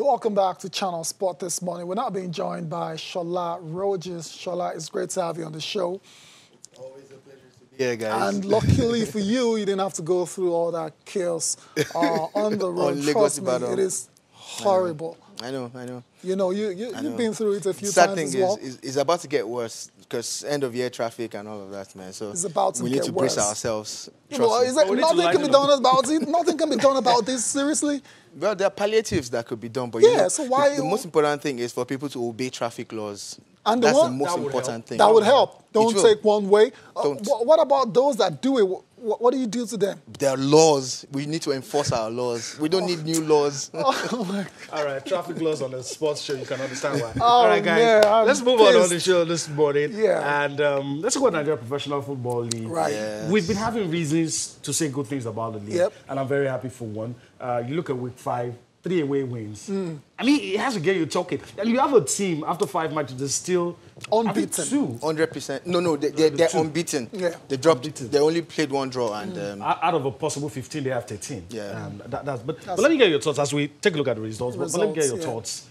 You're welcome back to Channel Sport this morning. We're now being joined by Shola Rogers. Shola, it's great to have you on the show. Always a pleasure to be here, guys. And luckily for you, you didn't have to go through all that chaos on the road. Trust me, it is horrible. I know. You know, you've been through it a few times as well. Sad thing is, it's about to get worse because end of year traffic and all of that, man. So it's about to we get need to worse. brace ourselves. Nothing can be done about it. Nothing can be done about this. Seriously. Well, there are palliatives that could be done, but so why? The most important thing is for people to obey traffic laws. And that's the most important thing. That would help. Don't take one way. What about those that do it? What do you do to them? There are laws. We need to enforce our laws. We don't need new laws. Oh my God. All right, traffic laws on a sports show. You can understand why. All right, guys. Man, let's move on the show this morning. Yeah. And let's go to Nigeria Professional Football League. Right. Yes. We've been having reasons to say good things about the league. Yep. And I'm very happy for one. You look at week 5. 3 away wins. I mean, it has to get you talking. And you have a team after 5 matches that's still unbeaten. 100%. No, they're unbeaten. Yeah. They dropped. They only played one draw, and out of a possible 15, they have 13. Yeah. But let me get your thoughts as we take a look at the results. But let me get your thoughts.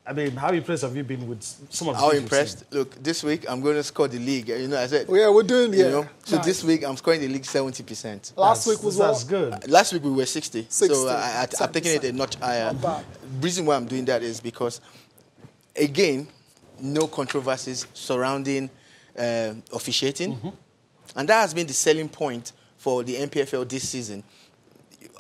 I mean, how impressed have you been with some of the How impressed? Look, this week I'm going to score the league. You know, I said. Yeah, we're doing. You know, so this week I'm scoring the league 70%. Last week was that's good. Last week we were 60. So I'm taking it a notch higher. Not bad. Reason why I'm doing that is because, again, no controversies surrounding officiating, and that has been the selling point for the NPFL this season.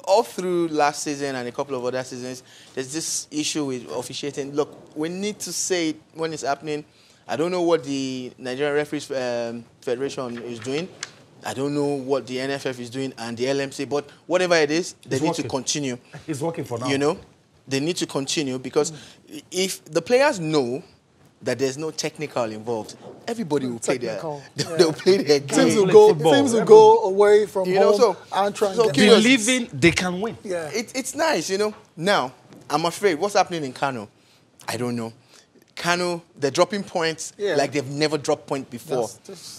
All through last season and a couple of other seasons, there's this issue with officiating. Look, we need to say it when it's happening. I don't know what the Nigerian Referees Federation is doing. I don't know what the NFF is doing and the LMC, but whatever it is, they need to continue. It's working for now. You know, they need to continue because if the players know that there's no technical involved, everybody will play they'll play their game. Teams will go away from home and try and get believing they can win. Yeah. It's nice, you know. Now, I'm afraid what's happening in Kano, I don't know. Kano, they're dropping points like they've never dropped point before.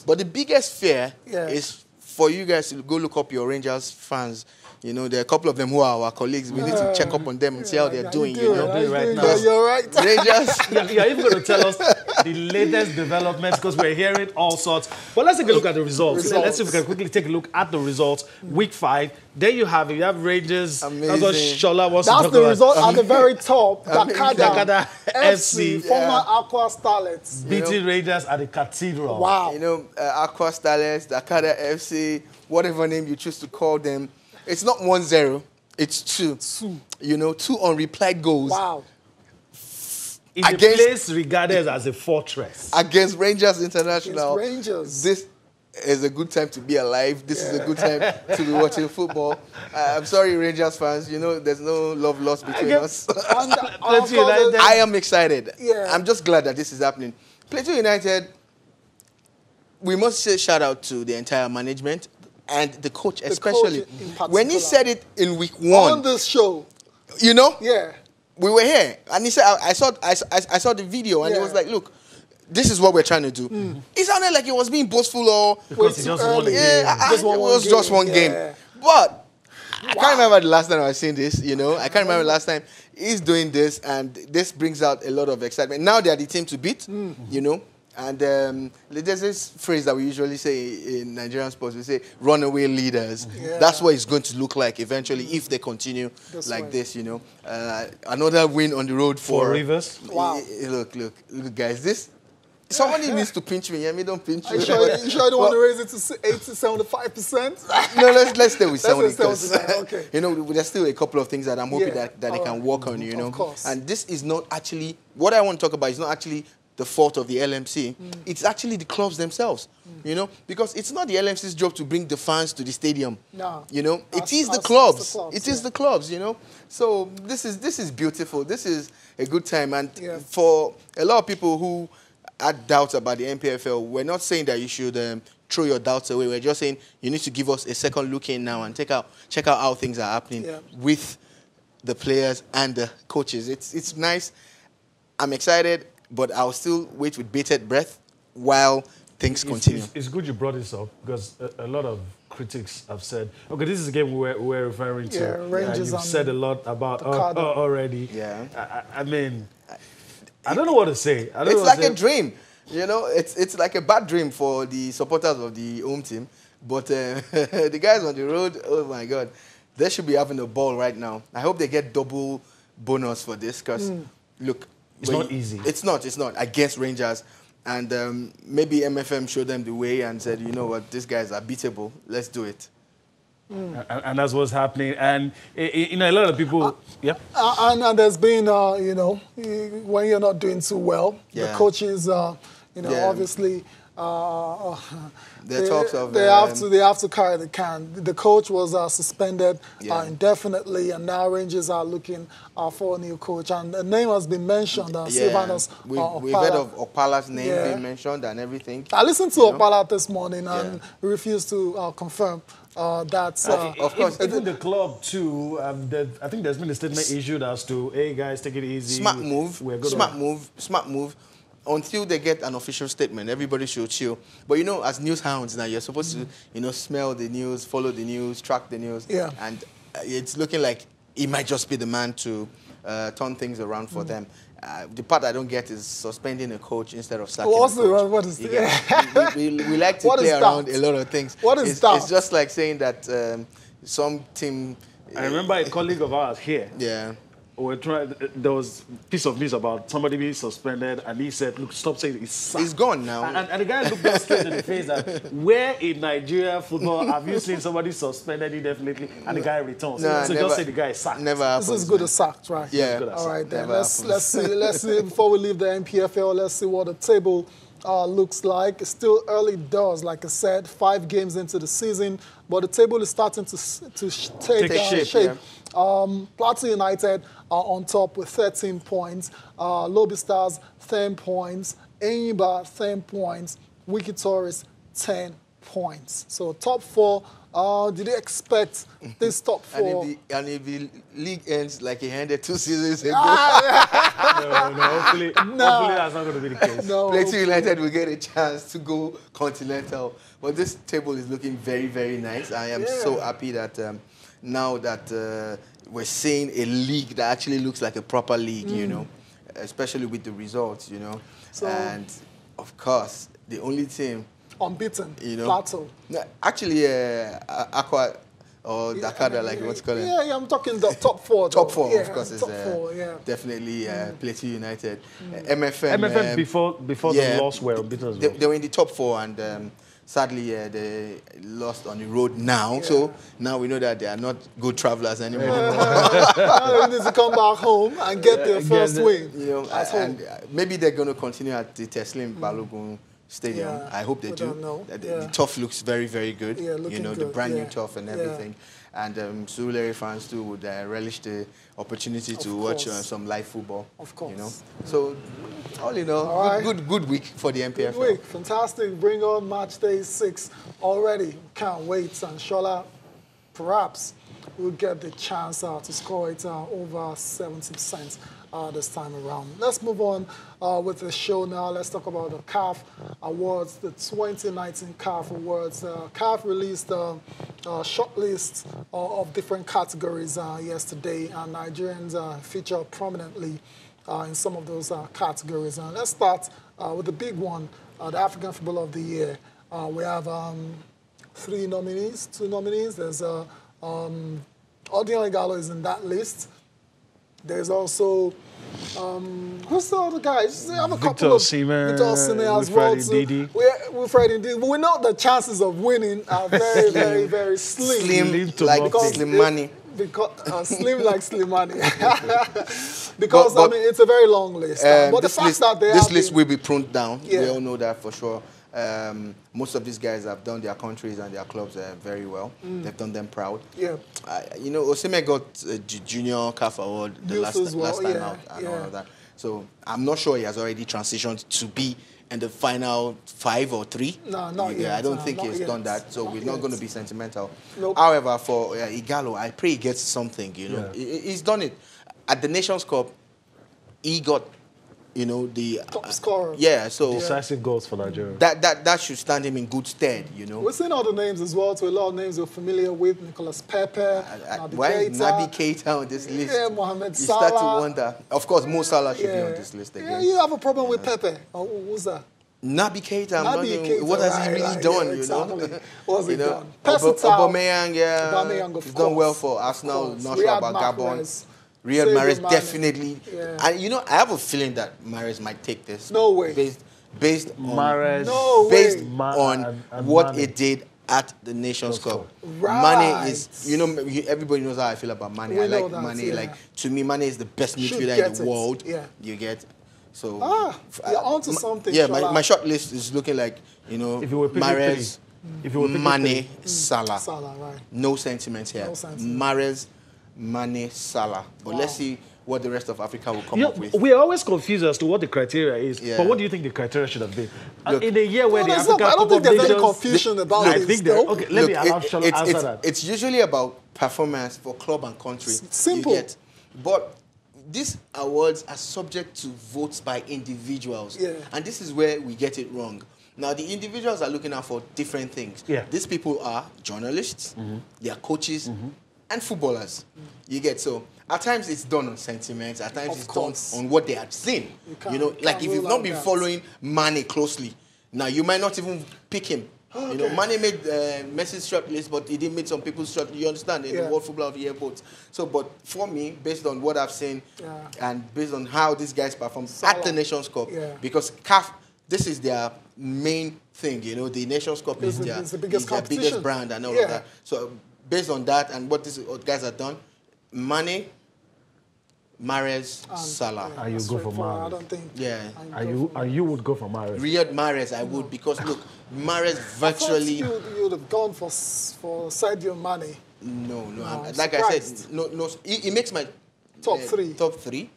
But the biggest fear is for you guys to go look up your Rangers fans. You know, there are a couple of them who are our colleagues. We need to check up on them and see how they're doing, you know. Right now. You're right. Rangers. You're even going to tell us the latest developments because we're hearing all sorts. But let's take a look at the results. Let's see if we can quickly take a look at the results. Week 5. There you have it. You have Rangers. Amazing. That's what Shola wants to talk That's the result about. at the very top. Dakada FC. Former Aqua Starlets. Beating Rangers at the Cathedral. Wow. You know, Aqua Starlets, Dakada FC, whatever name you choose to call them. It's not 1-0, it's 2. You know, 2 unreplied goals. Wow. In a place regarded as a fortress. Against Rangers International. Against Rangers. This is a good time to be alive. This is a good time to be watching football. I'm sorry, Rangers fans. You know, there's no love lost between us. I am excited. Yeah. I'm just glad that this is happening. Plateau United, we must say shout out to the entire management. And the coach, especially. When he said it in week 1. On this show. You know? Yeah. We were here. And he said, I saw the video, and he was like, look, this is what we're trying to do. It sounded like he was being boastful or... Because he just won a game. It was just one game. But I can't remember the last time I seen this, you know. I can't remember the last time he's doing this, and this brings out a lot of excitement. Now they're the team to beat, you know. And there's this phrase that we usually say in Nigerian sports. We say, runaway leaders. Yeah. That's what it's going to look like eventually if they continue this, you know. Another win on the road for Rivers. Wow. Look, guys. This... Somebody needs to pinch me. Me don't pinch you. You sure you don't want to raise it to 80 to 75%? No, let's stay with 70. Okay. You know, there's still a couple of things that I'm hoping that they can work on, you know. Of course. And this is not actually... What I want to talk about is not actually the fault of the LMC. It's actually the clubs themselves, you know, because it's not the LMC's job to bring the fans to the stadium. No. You know, it is the clubs. It is the clubs, you know. So this is beautiful. This is a good time. And for a lot of people who had doubts about the NPFL, we're not saying that you should throw your doubts away. We're just saying you need to give us a second look in now and check out how things are happening with the players and the coaches. It's nice. I'm excited, but I'll still wait with bated breath while things continue. It's good you brought this up because a lot of critics have said. Okay, this is a game we're referring to. Yeah, Rangers. You've said a lot about already. Yeah. I mean, I don't know what to say. It's like a dream. You know, it's like a bad dream for the supporters of the home team. But the guys on the road, oh my God, they should be having a ball right now. I hope they get double bonus for this because, look, it's not easy. It's not against Rangers. And maybe MFM showed them the way and said, you know what, these guys are beatable. Let's do it. And that's what's happening. And, you know, a lot of people, And there's been, you know, when you're not doing too well, the coaches, you know, obviously, they have to carry the can. The coach was suspended indefinitely, and now Rangers are looking for a new coach. And the name has been mentioned, Sylvanus Okpala. We've heard of Okpala's name being mentioned and everything. I listened to Okpala this morning and refused to confirm that. Of course, even the club too. I think there's been a statement issued as to, hey guys, take it easy. Smart move. Until they get an official statement, everybody should chill. But you know, as news hounds now, you're supposed to, you know, smell the news, follow the news, track the news. Yeah. And it's looking like he might just be the man to turn things around for them. The part I don't get is suspending a coach instead of sacking a coach. What is that? We like to play around a lot of things. What is that? It's just like saying that some team... I remember a colleague of ours here. Yeah. There was a piece of news about somebody being suspended, and he said, look, stop saying he's sacked. He's gone now. And the guy looked us straight in the face that, where in Nigeria football have you seen somebody suspended indefinitely and the guy returns? So just say the guy is sacked. Never happens. This is good as sacked, right? Yeah. All right, then. Let's see, before we leave the NPFL, let's see what the table looks like. It's still early doors, like I said, 5 games into the season, but the table is starting to take shape. Plateau United are on top with 13 points. Lobby Stars, 10 points. Enyimba, 10 points. Wiki Tourists, 10 points. So top 4. Did you expect this top 4? And if the league ends like it ended 2 seasons ago, hopefully that's not going to be the case. Plateau United will get a chance to go continental. But this table is looking very, very nice. I am so happy that now that we're seeing a league that actually looks like a proper league, you know, especially with the results, you know. So, and, of course, the only team... Unbeaten, you know, Plateau. Actually, Aqua or Dakar, like you want to call it. Yeah, I'm talking the top 4. Top 4, of course, top is 4, definitely Plateau United. MFM. MFM before the loss were unbeaten as well. They were in the top 4 and sadly they lost on the road now. So now we know that they are not good travelers anymore. They need to come back home and get their first win. You know, and maybe they're going to continue at the Teslim Balogun Stadium. I hope they do. The turf looks very, very good. You know, the brand new turf and everything. And Surulere fans too would relish the opportunity to watch some live football. Of course. You know, so all in all, good week for the NPFL. Good week, fantastic. Bring on match day 6 already. Can't wait. And Shola, perhaps we'll get the chance to score it over 70%. This time around. Let's move on with the show now. Let's talk about the CAF Awards, the 2019 CAF Awards. CAF released a short list of different categories yesterday, and Nigerians feature prominently in some of those categories. Let's start with the big one, the African Footballer of the Year. We have 2 nominees. There's Odion Igalo is in that list. There's also, who's the other guys? We have a couple of Victor Osimhen as well. We know the chances of winning are very, very, very slim. Slim like Slimani. Slim like Slimani. Because, I mean, it's a very long list. But the fact that this list will be pruned down. We all know that for sure. Most of these guys have done their countries and their clubs very well. They've done them proud. Yeah. You know, Osimhen got a junior CAF award the last time out and all of that. So I'm not sure he has already transitioned to be in the final 5 or 3. No, not yet. I don't think he's done that. So we're not going to be sentimental. Nope. However, for Igalo, I pray he gets something. You know, he's done it at the Nations Cup. He got you know, the top scorer. Yeah, so decisive goals for Nigeria. That should stand him in good stead, you know. We're seeing other names as well. So a lot of names you're familiar with: Nicholas Pepe, Naby why is Keita. Naby Keita on this list? Yeah, Mohamed you Salah. start to wonder. Of course, Mo Salah should be on this list again. Yeah, you have a problem with Pepe. Oh, who's that? Naby Keita, Keita, what has he really done, yeah, exactly. you know? What has he done? Aubameyang, Aubameyang, of he's course. done well for Arsenal, not sure about Gabon. Riyad Sadio Mahrez Mane. definitely. Yeah. And, you know, I have a feeling that Mahrez might take this. No way. Based on, Mahrez. No based way. on what it did at the Nations Cup. Right. Mane is, you know, everybody knows how I feel about Mane. I like Mane. Yeah. Like, to me, Mane is the best midfielder in the world. Yeah. You get. So you're onto something. Yeah, my short list is looking like, you know, Mahrez, Mane, Salah. Salah, right. No sentiments here. No sentiments. Mahrez, Mane, Salah. But let's see what the rest of Africa will come up with. We are always confused as to what the criteria is. Yeah. But what do you think the criteria should have been? Look, in a year where the African I don't Cup think of there's any Nations... confusion about I it. think there... Okay, let me allow Shola answer that. It's usually about performance for club and country. Simple. You get. But these awards are subject to votes by individuals. Yeah. And this is where we get it wrong. Now, the individuals are looking out for different things. Yeah. These people are journalists, they are coaches, and footballers. You get. So at times it's done on sentiments, at times it's done on what they have seen. You know, like if you've not been following Mane closely, now you might not even pick him. You know, Mane made Messi's short list, but he didn't make some people's short. You understand, in the World Footballer of the Year votes. So, but for me, based on what I've seen and based on how these guys performed at the Nations Cup, because CAF, this is their main thing. You know, the Nations Cup is their biggest brand and all of that. So, based on that and what these guys have done, Mane, Mahrez, Salah. And you go for Mahrez. I don't think. Yeah. And you would go for Mahrez. Riyad Mahrez, I would, because look, Mahrez virtually. You'd have gone for Sadio Mane. No. I'm like surprised. I said, no. He makes my Top three. Top three,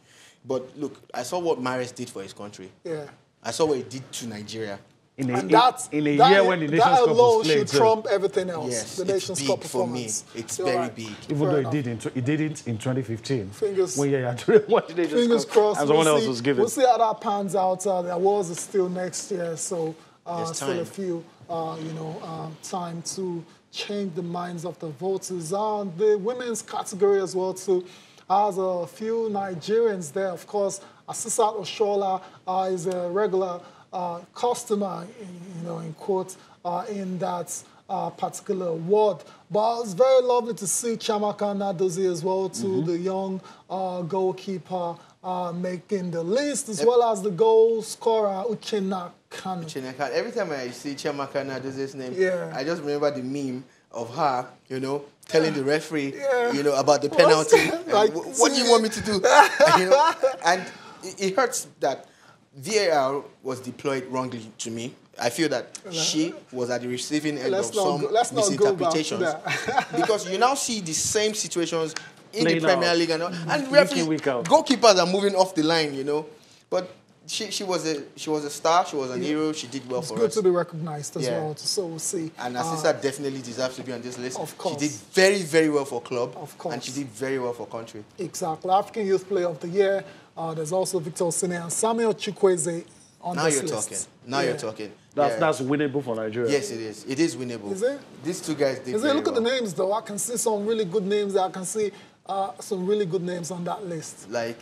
but look, I saw what Mahrez did for his country. Yeah. I saw what he did to Nigeria. In a year when the Nations that Cup alone was played, should trump everything else. Yes, the Nations big Cup for me. performance. It's You're very right. big. even though he didn't in 2015. Fingers- when Yaya Toure won the Nations Fingers Cup, crossed. and someone else was given. We'll see how that pans out. The awards are still next year, so There's still a time. few, time to change the minds of the voters. The women's category as well too has a few Nigerians there. Of course, Asisat Oshola is a regular customer, in quotes, in that particular award. But it's very lovely to see Chiamaka Nnadozie as well, too, the young goalkeeper making the list, as well as the goal scorer, Uchenna Kanu. Every time I see Chiamaka Nnadozie's name, Yeah. I just remember the meme of her, telling the referee, about the penalty. Like, what do you want me to do? And it hurts that VAR was deployed wrongly to me. I feel that she was at the receiving end of some misinterpretations. Because you now see the same situations in the Premier League and referees, goalkeepers are moving off the line, But she was a star. She was an hero. She did well for us. It's good to be recognized as well. So we'll see. And Asisa definitely deserves to be on this list. Of course. She did very, very well for club. Of course. And she did very well for country. Exactly. African Youth Player of the Year. There's also Victor Osimhen and Samuel Chukwueze on this list. Now you're talking. That's winnable for Nigeria. Yes, it is. It is winnable. Is it? These two guys did Look at the names, though. I can see some really good names. I can see some really good names on that list. Like?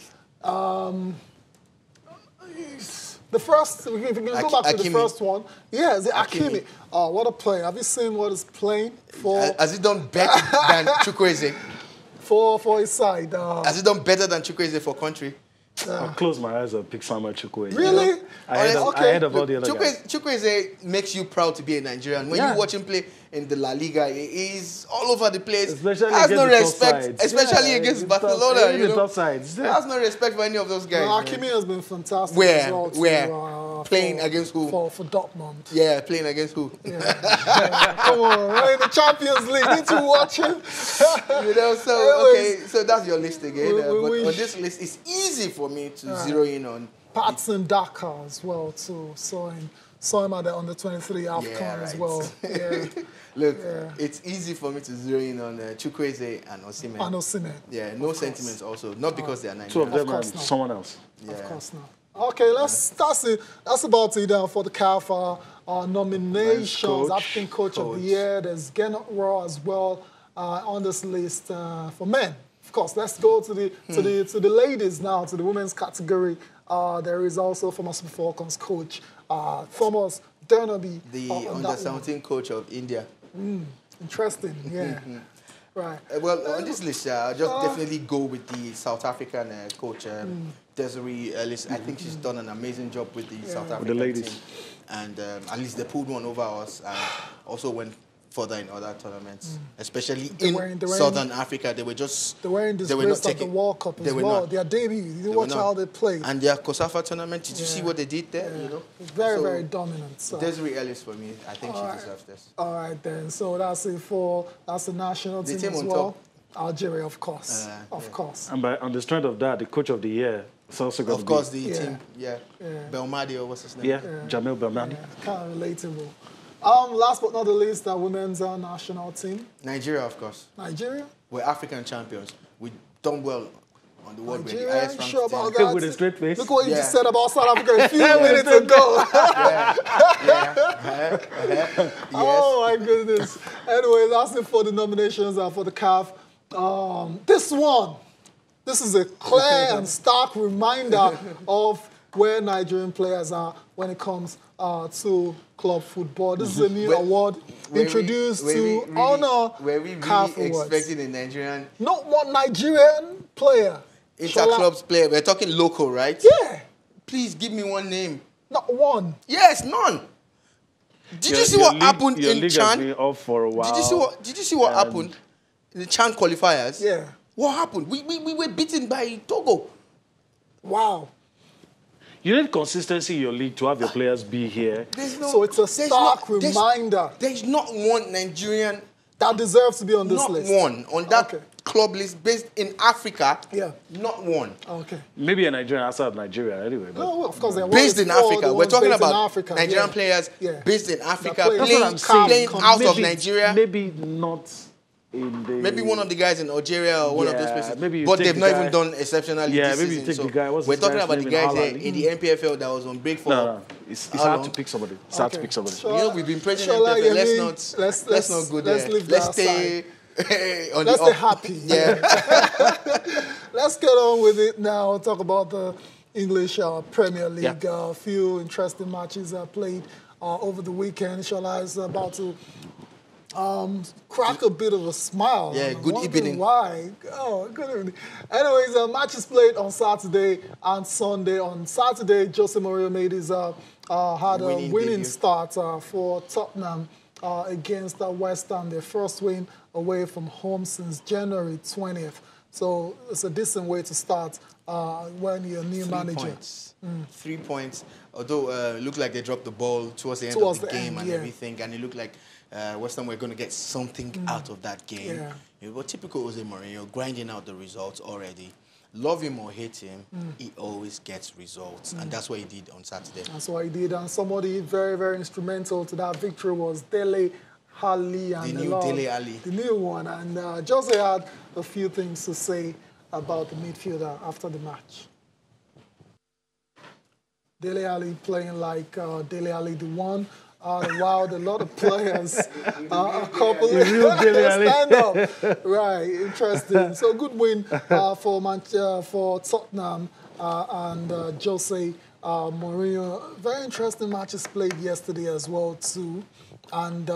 The first, if we can go back to the first one. Yeah, the Hakimi. What a player. Have you seen what he's playing for? Has he done better than Chukwueze? For his side. Has he done better than Chukwueze for country? I'll close my eyes and pick Samuel Chukwueze. Really? Ahead of all the other guys. Chukwueze makes you proud to be a Nigerian. When you watch him play in the La Liga, he's all over the place. Especially has no against the top respect, sides. especially against Barcelona. The top sides. Has no respect for any of those guys. Hakimi has been fantastic. Where? Playing against who? For Dortmund. Yeah, playing against who? Yeah. Come on, we're in the Champions League. Need to watch him. So that's your list again. But on this list, it's easy for me to zero in on Patson Daka as well too. Saw him at the under-23 AFCON as well. Yeah. Look, it's easy for me to zero in on Chukwueze and Osimhen. And Osimhen. Yeah, no sentiments also. Not because they are Nigerians. Two of them and someone else. Of course not. Okay, that's it. That's about it for the CAF nominations. African Coach of the Year. There's Gennett Raw as well on this list for men. Of course, let's go to the ladies now, to the women's category. There is also former Super Falcons coach Thomas Dernaby. The under-17 coach of India. Interesting, yeah. Right. Well, on this list, I'll just definitely go with the South African coach, Desiree Ellis. I think she's done an amazing job with the South African team. And at least they pulled one over us and also went further in other tournaments, especially in Southern Africa. They were in disgrace at the World Cup as well. Their debut, you watch how they play. And their Kosafa tournament, did you see what they did there? You know? Very dominant. So. Desiree Ellis for me, I think she deserves this. All right then, so that's it that's the national team as well. Algeria, of course, of course. And on the strength of that, the coach of the year is also going to be... Of course, the team, Belmadi, or what's his name? Jamil Belmadi. Kind of relatable. Last but not the least, the women's national team. Nigeria, of course. Nigeria? We're African champions. We done well on the world. Nigeria, we're the sure about that. With a straight face. Look what you just said about South Africa a few minutes ago. Yes. Oh, my goodness. Anyway, that's it for the nominations for the CAF. This is a clear and stark reminder of where Nigerian players are when it comes to club football. This is a new award introduced to honor CAF awards. Expecting a Nigerian... Not one Nigerian player. Inter-clubs player. We're talking local, right? Yeah. Please give me one name. Not one. Yes, none. Did you see what happened in Chan? Been off for a while. Did you see what happened in the Chan qualifiers? Yeah. What happened? We were beaten by Togo. Wow. You need consistency in your league to have your players be here. So it's a stark reminder. There's not one Nigerian that deserves to be on this list. Not one on that club list based in Africa. Yeah. Not one. Okay. Maybe a Nigerian outside of Nigeria anyway. But no, of course, they're based in Africa. We're talking about Nigerian players based in Africa, playing out of Nigeria. Maybe not. Maybe one of the guys in Algeria or one of those places. But they've not even done exceptionally this maybe season. You take the guy. We're talking about the guys in the NPFL that was on break for... No. It's hard to pick somebody. It's hard to pick somebody. You know, we've been praising NPFL. Let's not go there. Let's stay on Let's the stay happy. Yeah. Let's get on with it now. Talk about the English Premier League. A few interesting matches played over the weekend. Shola is about to... crack a bit of a smile. Yeah, good evening. Why? Oh, good evening. Anyways, matches played on Saturday and Sunday. On Saturday, Jose Mourinho made his had a winning start for Tottenham against West Ham. Their first win away from home since January 20th. So it's a decent way to start when you're a new manager. 3 points. Although it looked like they dropped the ball towards the end of the game and everything, and it looked like West Ham were going to get something out of that game. Yeah. But typical Jose Mourinho, grinding out the results already. Love him or hate him, he always gets results. And that's what he did on Saturday. That's what he did. And somebody very, very instrumental to that victory was Dele Alli. The new Dele Alli. The new one. And Jose had a few things to say about the midfielder after the match. Dele Alli playing like Dele Alli the one. Wow, a lot of players, a couple stand up. Right, interesting. So good win for Tottenham and Jose Mourinho. Very interesting matches played yesterday as well too, and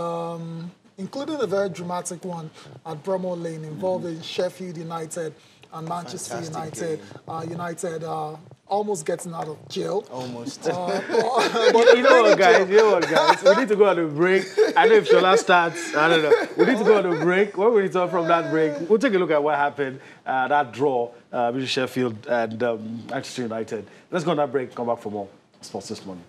including a very dramatic one at Bramall Lane involving Sheffield United and Manchester United. United almost getting out of jail. Almost. But you know what, guys? We need to go on a break. I know if Shola starts, I don't know. We need to go on a break. When we return from that break, we'll take a look at what happened, that draw between Sheffield and Manchester United. Let's go on that break, come back for more sports this morning.